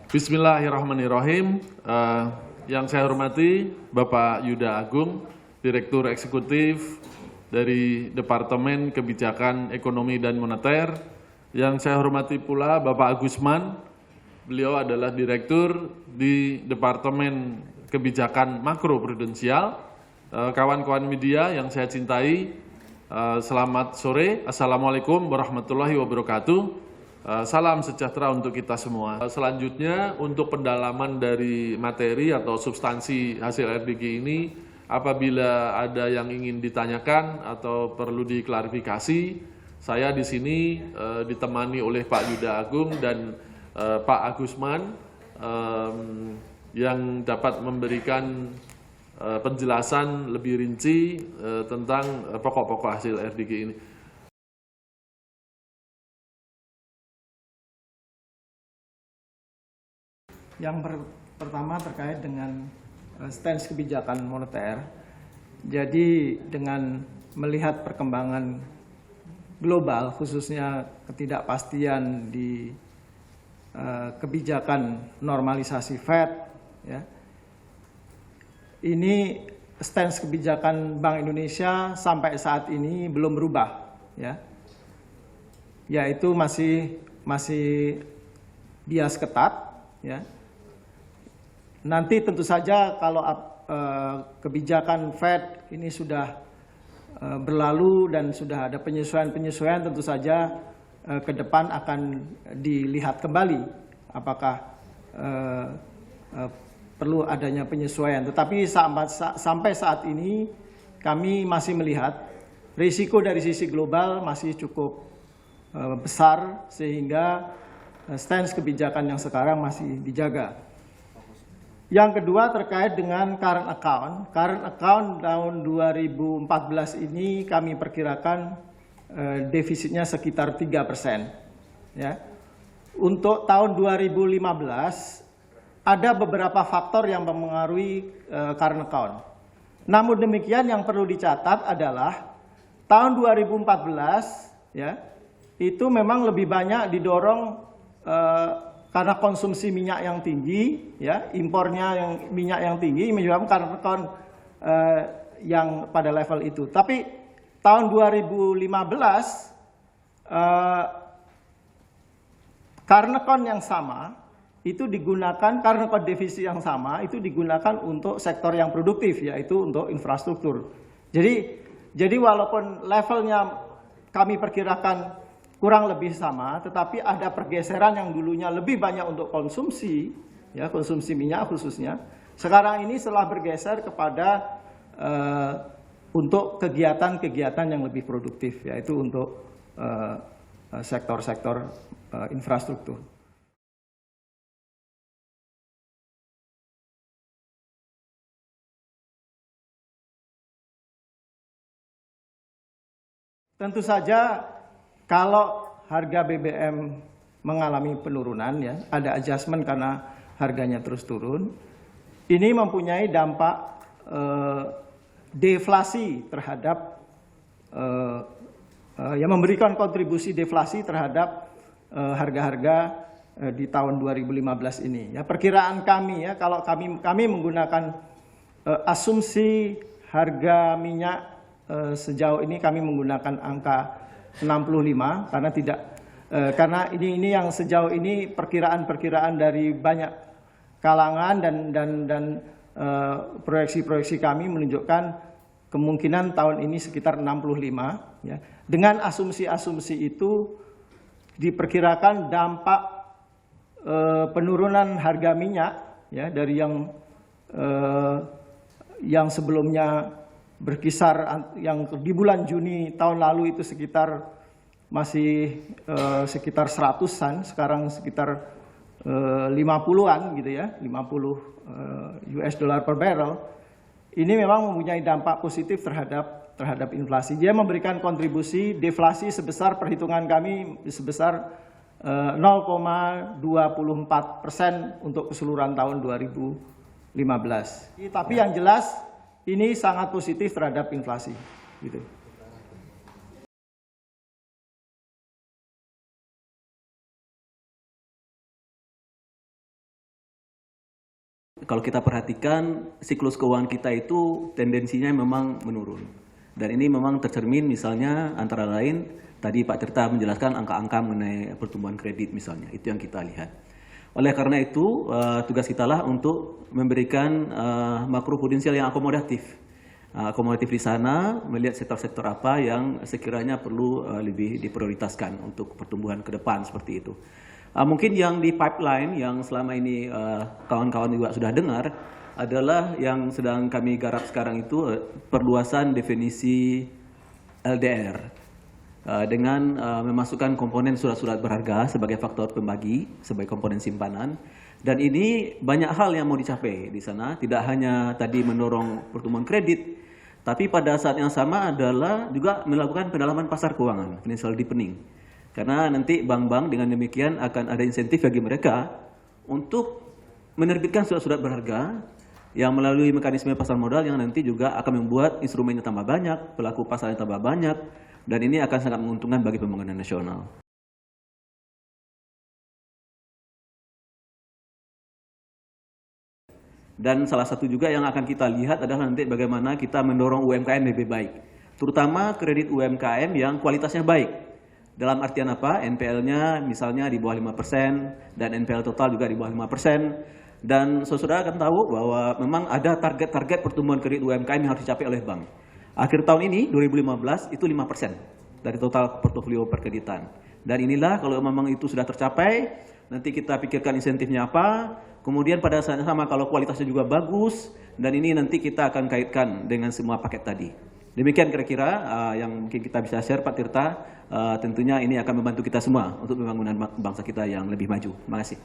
Bismillahirrahmanirrahim. Yang saya hormati Bapak Yuda Agung, Direktur Eksekutif dari Departemen Kebijakan Ekonomi dan Moneter. Yang saya hormati pula Bapak Agusman, beliau adalah Direktur di Departemen Kebijakan Makro Prudensial. Kawan-kawan media yang saya cintai, selamat sore. Assalamualaikum warahmatullahi wabarakatuh. Salam sejahtera untuk kita semua. Selanjutnya, untuk pendalaman dari materi atau substansi hasil RDG ini, apabila ada yang ingin ditanyakan atau perlu diklarifikasi, saya di sini ditemani oleh Pak Yuda Agung dan Pak Agusman yang dapat memberikan penjelasan lebih rinci tentang pokok-pokok hasil RDG ini. Yang pertama terkait dengan stance kebijakan moneter. Jadi dengan melihat perkembangan global, khususnya ketidakpastian di kebijakan normalisasi Fed, ya, ini stance kebijakan Bank Indonesia sampai saat ini belum berubah, ya, yaitu masih bias ketat, ya. Nanti tentu saja kalau kebijakan Fed ini sudah berlalu dan sudah ada penyesuaian-penyesuaian, tentu saja ke depan akan dilihat kembali apakah perlu adanya penyesuaian. Tetapi sampai saat ini kami masih melihat risiko dari sisi global masih cukup besar sehingga stance kebijakan yang sekarang masih dijaga. Yang kedua terkait dengan current account. Current account tahun 2014 ini kami perkirakan defisitnya sekitar 3%. Ya. Untuk tahun 2015 ada beberapa faktor yang mempengaruhi current account. Namun demikian yang perlu dicatat adalah tahun 2014 ya, itu memang lebih banyak didorong karena konsumsi minyak yang tinggi, ya, impornya minyak yang tinggi menyebabkan current account yang pada level itu. Tapi tahun 2015 current account yang sama itu digunakan, current account defisit yang sama itu digunakan untuk sektor yang produktif, yaitu untuk infrastruktur. Jadi walaupun levelnya kami perkirakan kurang lebih sama, tetapi ada pergeseran yang dulunya lebih banyak untuk konsumsi, ya, konsumsi minyak khususnya. Sekarang ini setelah bergeser kepada untuk kegiatan-kegiatan yang lebih produktif, yaitu untuk sektor-sektor infrastruktur. Tentu saja kalau harga BBM mengalami penurunan, ya, ada adjustment karena harganya terus turun, ini mempunyai dampak deflasi terhadap, yang memberikan kontribusi deflasi terhadap harga-harga di tahun 2015 ini. Ya, perkiraan kami, ya, kalau kami menggunakan asumsi harga minyak sejauh ini kami menggunakan angka 65 karena ini yang sejauh ini perkiraan dari banyak kalangan dan proyeksi kami menunjukkan kemungkinan tahun ini sekitar 65, ya. Dengan asumsi-asumsi itu diperkirakan dampak penurunan harga minyak, ya, dari yang sebelumnya berkisar yang di bulan Juni tahun lalu itu masih sekitar 100-an, sekarang sekitar 50-an gitu, ya, 50 US dollar per barrel. Ini memang mempunyai dampak positif terhadap inflasi. Dia memberikan kontribusi deflasi sebesar, perhitungan kami sebesar 0,24% untuk keseluruhan tahun 2015. Tapi yang jelas ini sangat positif terhadap inflasi, gitu. kalau kita perhatikan siklus keuangan kita itu tendensinya memang menurun. Dan ini memang tercermin misalnya antara lain tadi Pak Tirta menjelaskan angka-angka mengenai pertumbuhan kredit misalnya, itu yang kita lihat. Oleh karena itu tugas kita lah untuk memberikan makro prudensial yang akomodatif. Akomodatif di sana melihat sektor-sektor apa yang sekiranya perlu lebih diprioritaskan untuk pertumbuhan ke depan seperti itu. Mungkin yang di pipeline yang selama ini kawan-kawan juga sudah dengar adalah yang sedang kami garap sekarang itu perluasan definisi LDR dengan memasukkan komponen surat-surat berharga sebagai faktor pembagi, sebagai komponen simpanan. Dan ini banyak hal yang mau dicapai di sana, tidak hanya tadi mendorong pertumbuhan kredit, tapi pada saat yang sama adalah juga melakukan pendalaman pasar keuangan, financial deepening. Karena nanti bank-bank dengan demikian akan ada insentif bagi mereka untuk menerbitkan surat-surat berharga yang melalui mekanisme pasar modal yang nanti juga akan membuat instrumennya tambah banyak, pelaku pasarnya tambah banyak, dan ini akan sangat menguntungkan bagi pembangunan nasional. Dan salah satu juga yang akan kita lihat adalah nanti bagaimana kita mendorong UMKM lebih baik, terutama kredit UMKM yang kualitasnya baik. Dalam artian apa? NPL-nya misalnya di bawah 5% dan NPL total juga di bawah 5%. Dan saudara akan tahu bahwa memang ada target-target pertumbuhan kredit UMKM yang harus dicapai oleh bank. Akhir tahun ini 2015 itu 5% dari total portofolio perkreditan. Dan inilah kalau memang itu sudah tercapai, nanti kita pikirkan insentifnya apa. Kemudian pada saat yang sama kalau kualitasnya juga bagus, dan ini nanti kita akan kaitkan dengan semua paket tadi. Demikian kira-kira yang mungkin kita bisa share Pak Tirta. Tentunya ini akan membantu kita semua untuk pembangunan bangsa kita yang lebih maju. Terima kasih.